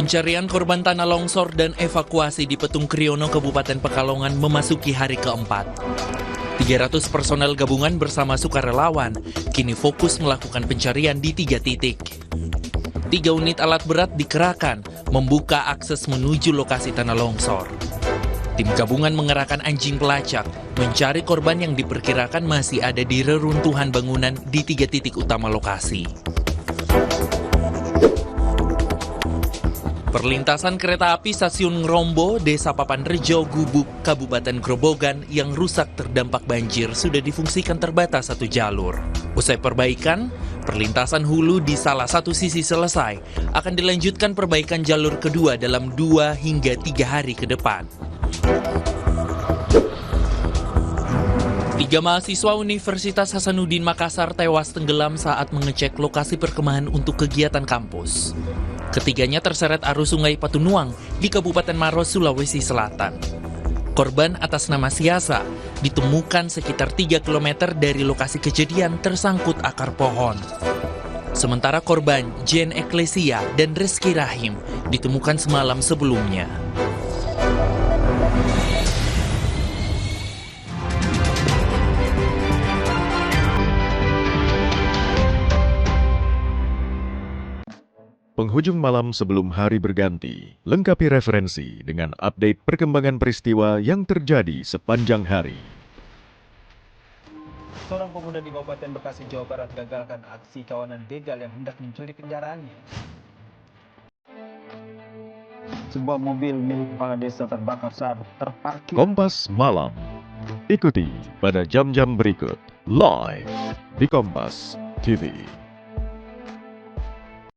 Pencarian korban tanah longsor dan evakuasi di Petung Kriono, Kabupaten Pekalongan memasuki hari keempat. 300 personel gabungan bersama sukarelawan kini fokus melakukan pencarian di 3 titik. 3 unit alat berat dikerahkan membuka akses menuju lokasi tanah longsor. Tim gabungan mengerahkan anjing pelacak mencari korban yang diperkirakan masih ada di reruntuhan bangunan di 3 titik utama lokasi. Perlintasan kereta api stasiun Ngrombo, Desa Papanrejo, Gubuk, Kabupaten Grobogan yang rusak terdampak banjir sudah difungsikan terbatas 1 jalur. Usai perbaikan, perlintasan hulu di salah satu sisi selesai, akan dilanjutkan perbaikan jalur kedua dalam 2 hingga 3 hari ke depan. 3 mahasiswa Universitas Hasanuddin Makassar tewas tenggelam saat mengecek lokasi perkemahan untuk kegiatan kampus. Ketiganya terseret arus sungai Patunuang di Kabupaten Maros, Sulawesi Selatan. Korban atas nama Siasa ditemukan sekitar 3 km dari lokasi kejadian tersangkut akar pohon. Sementara korban Jen Eklesia dan Rizky Rahim ditemukan semalam sebelumnya. Penghujung malam sebelum hari berganti, lengkapi referensi dengan update perkembangan peristiwa yang terjadi sepanjang hari. Seorang pemuda di Kabupaten Bekasi, Jawa Barat gagalkan aksi kawanan begal yang hendak mencuri kendaraannya. Sebuah mobil milik kepala desa terbakar saat terparkir. Kompas Malam. Ikuti pada jam-jam berikut, live di Kompas TV.